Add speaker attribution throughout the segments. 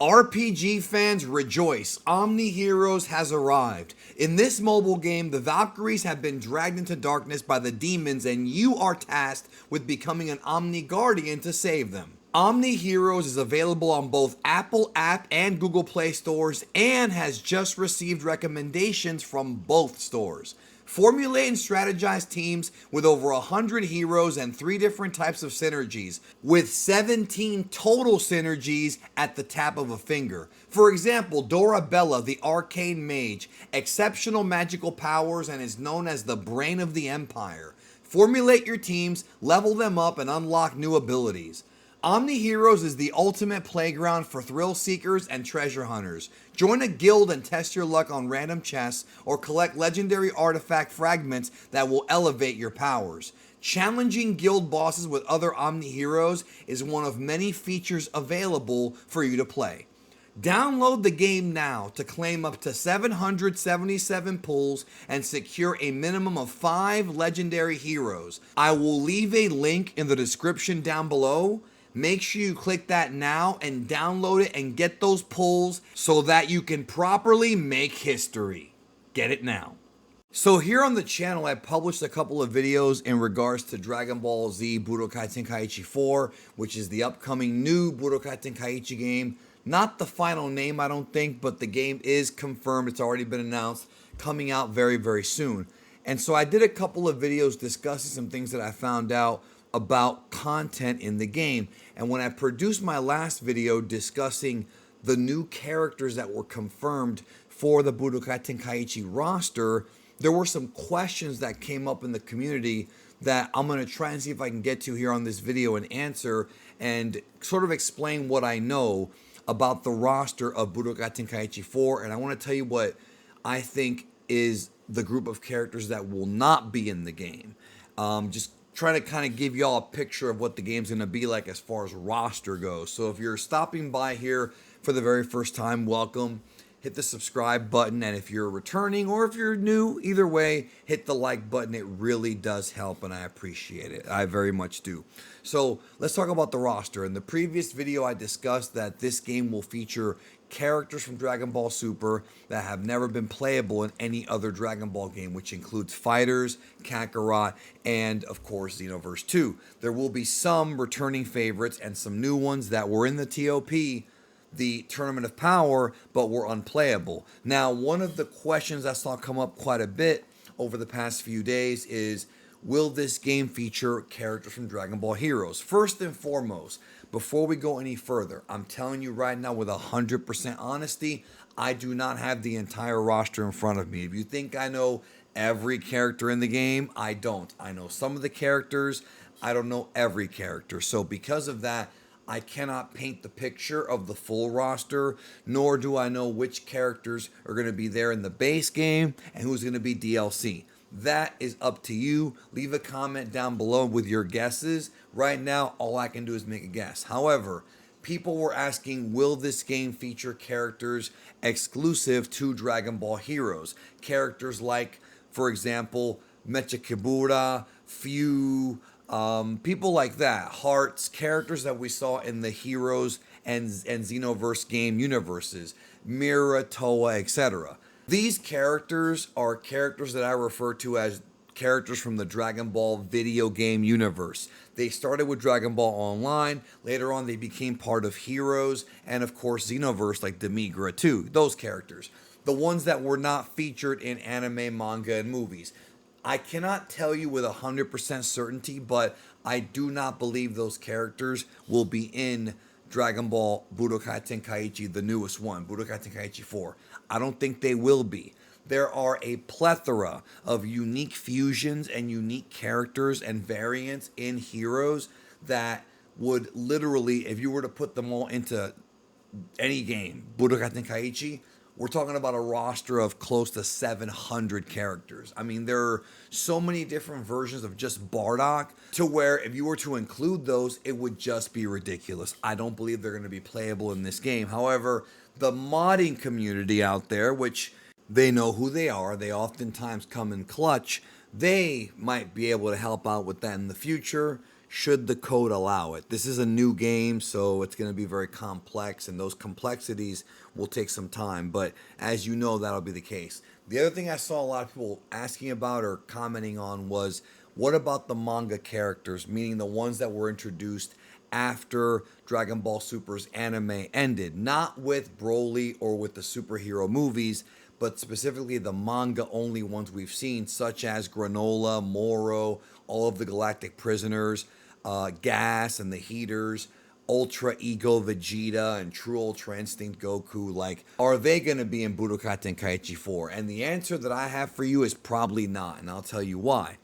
Speaker 1: RPG fans rejoice, Omni Heroes has arrived. In this mobile game, the Valkyries have been dragged into darkness by the demons and you are tasked with becoming an Omni Guardian to save them. Omni Heroes is available on both Apple App and Google Play stores and has just received recommendations from both stores. Formulate and strategize teams with over 100 heroes and 3 different types of synergies, with 17 total synergies at the tap of a finger. For example, Dorabella, the arcane mage, exceptional magical powers and is known as the brain of the empire. Formulate your teams, level them up, and unlock new abilities. Omni Heroes is the ultimate playground for thrill seekers and treasure hunters. Join a guild and test your luck on random chests or collect legendary artifact fragments that will elevate your powers. Challenging guild bosses with other Omni Heroes is one of many features available for you to play. Download the game now to claim up to 777 pulls and secure a minimum of 5 legendary heroes. I will leave a link in the description down below. Make sure you click that now and download it and get those pulls so that you can properly make history. Get it now. So here on the channel, I published a couple of videos in regards to Dragon Ball Z Budokai Tenkaichi 4, which is the upcoming new Budokai Tenkaichi game. Not the final name, I don't think, but the game is confirmed. It's already been announced, coming out very, very soon. And so I did a couple of videos discussing some things that I found out about content in the game. And when I produced my last video discussing the new characters that were confirmed for the Budokai Tenkaichi roster, there were some questions that came up in the community that I'm going to try and see if I can get to here on this video and answer and sort of explain what I know about the roster of Budokai Tenkaichi 4. And I want to tell you what I think is the group of characters that will not be in the game. Just trying to kind of give y'all a picture of what the game's going to be like as far as roster goes. So if you're stopping by here for the very first time, welcome. Hit the subscribe button, and if you're returning or if you're new, either way, hit the like button. It really does help, and I appreciate it. I very much do. So let's talk about the roster. In the previous video, I discussed that this game will feature characters from Dragon Ball Super that have never been playable in any other Dragon Ball game, which includes Fighters, Kakarot, and of course Xenoverse 2. There will be some returning favorites and some new ones that were in the TOP, the Tournament of Power, but were unplayable. Now, one of the questions I saw come up quite a bit over the past few days is, will this game feature characters from Dragon Ball Heroes? First and foremost, before we go any further, I'm telling you right now with 100% honesty, I do not have the entire roster in front of me. If you think I know every character in the game, I don't. I know some of the characters. I don't know every character. So because of that, I cannot paint the picture of the full roster, nor do I know which characters are going to be there in the base game and who's going to be DLC. That is up to you. Leave a comment down below with your guesses. Right now, all I can do is make a guess. However, people were asking, will this game feature characters exclusive to Dragon Ball Heroes? Characters like, for example, Mecha Kibura, Few, people like that, Hearts, characters that we saw in the Heroes and Xenoverse game universes, Mira, Toa, etc. These characters are characters that I refer to as characters from the Dragon Ball video game universe. They started with Dragon Ball Online, later on they became part of Heroes, and of course Xenoverse like Demigra too, those characters. The ones that were not featured in anime, manga, and movies. I cannot tell you with 100% certainty, but I do not believe those characters will be in Dragon Ball Budokai Tenkaichi, the newest one, Budokai Tenkaichi 4. I don't think they will be. There are a plethora of unique fusions and unique characters and variants in Heroes that would literally, if you were to put them all into any game, Budokai Tenkaichi, we're talking about a roster of close to 700 characters. I mean, there are so many different versions of just Bardock to where if you were to include those, it would just be ridiculous. I don't believe they're going to be playable in this game. However, the modding community out there, which they know who they are, they oftentimes come in clutch, they might be able to help out with that in the future. should the code allow it. This is a new game, so it's going to be very complex, and those complexities will take some time. But as you know, that'll be the case. The other thing I saw a lot of people asking about or commenting on was, what about the manga characters, meaning the ones that were introduced after Dragon Ball Super's anime ended? Not with Broly or with the superhero movies, but specifically the manga only ones we've seen, such as Granola, Moro, all of the Galactic Prisoners, Gas and the Heaters, Ultra Ego Vegeta, and True Ultra Instinct Goku. Like, are they going to be in Budokai Tenkaichi 4? And the answer that I have for you is probably not, and I'll tell you why.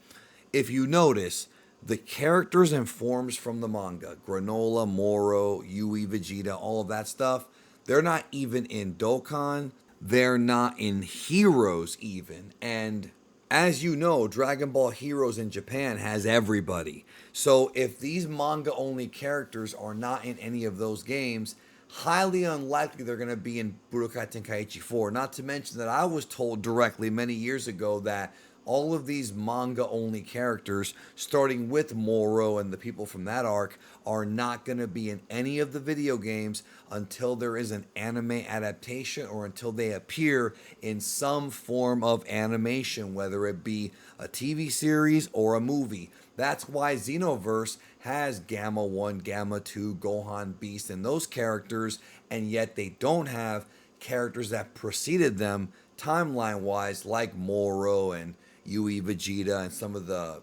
Speaker 1: If you notice, the characters and forms from the manga, Granola, Moro, Yui, Vegeta, all of that stuff, they're not even in Dokkan. They're not in Heroes even. And as you know, Dragon Ball Heroes in Japan has everybody. So if these manga only characters are not in any of those games, highly unlikely they're going to be in Budokai Tenkaichi 4. Not to mention that I was told directly many years ago that all of these manga only characters, starting with Moro and the people from that arc, are not going to be in any of the video games until there is an anime adaptation or until they appear in some form of animation, whether it be a TV series or a movie. That's why Xenoverse has Gamma 1, Gamma 2, Gohan, Beast, and those characters, and yet they don't have characters that preceded them timeline-wise, like Moro and Yui, Vegeta, and some of the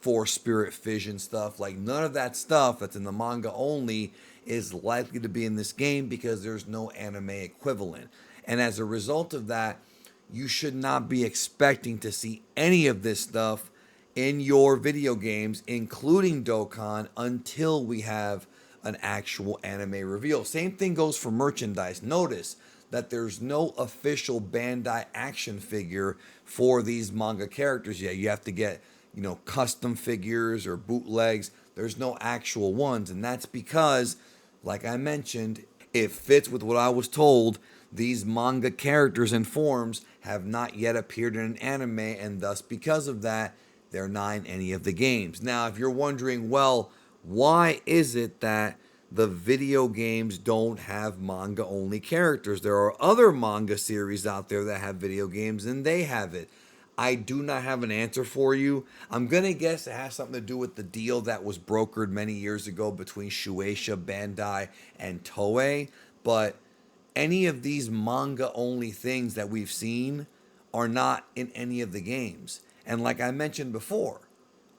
Speaker 1: Force Spirit Fission stuff. Like, none of that stuff that's in the manga only is likely to be in this game because there's no anime equivalent. And as a result of that, you should not be expecting to see any of this stuff in your video games, including Dokkan, until we have an actual anime reveal. Same thing goes for merchandise. Notice that there's no official Bandai action figure for these manga characters yet. You have to get, custom figures or bootlegs. There's no actual ones, and that's because, like I mentioned, it fits with what I was told. These manga characters and forms have not yet appeared in an anime, and thus, because of that, they're not in any of the games. Now, if you're wondering, well, why is it that the video games don't have manga only characters? There are other manga series out there that have video games and they have it. I do not have an answer for you. I'm going to guess it has something to do with the deal that was brokered many years ago between Shueisha, Bandai, and Toei. But any of these manga only things that we've seen are not in any of the games. And like I mentioned before,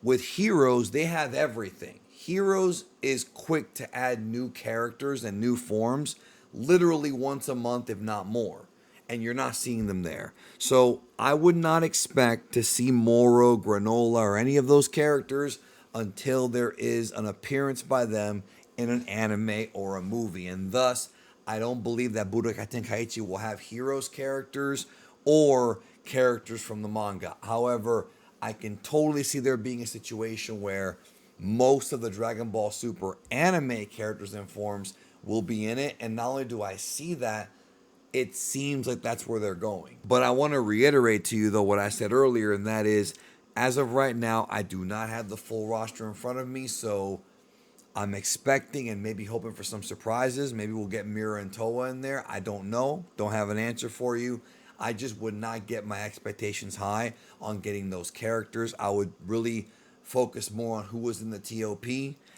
Speaker 1: with Heroes, they have everything. Heroes is quick to add new characters and new forms literally once a month, if not more. And you're not seeing them there. So I would not expect to see Moro, Granola, or any of those characters until there is an appearance by them in an anime or a movie. And thus, I don't believe that Budokai Tenkaichi will have Heroes characters or characters from the manga. However, I can totally see there being a situation where most of the Dragon Ball Super anime characters and forms will be in it. And not only do I see that, it seems like that's where they're going. But I want to reiterate to you, though, what I said earlier, and that is, as of right now, I do not have the full roster in front of me, so I'm expecting and maybe hoping for some surprises. Maybe we'll get Mira and Toa in there. I don't know. Don't have an answer for you. I just would not get my expectations high on getting those characters. I would really focus more on who was in the TOP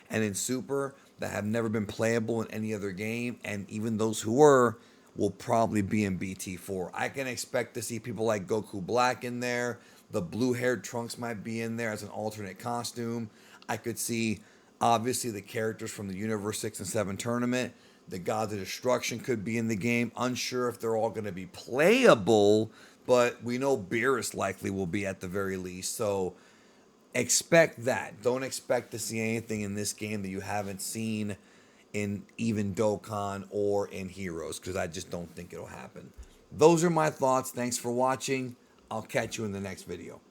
Speaker 1: and in Super that have never been playable in any other game. And even those who were will probably be in BT4. I can expect to see people like Goku Black in there. The blue-haired Trunks might be in there as an alternate costume. I could see, obviously, the characters from the Universe 6 and 7 tournament. The Gods of Destruction could be in the game. Unsure if they're all going to be playable, but we know Beerus likely will be at the very least. So expect that. Don't expect to see anything in this game that you haven't seen in even Dokkan or in Heroes, because I just don't think it'll happen. Those are my thoughts. Thanks for watching. I'll catch you in the next video.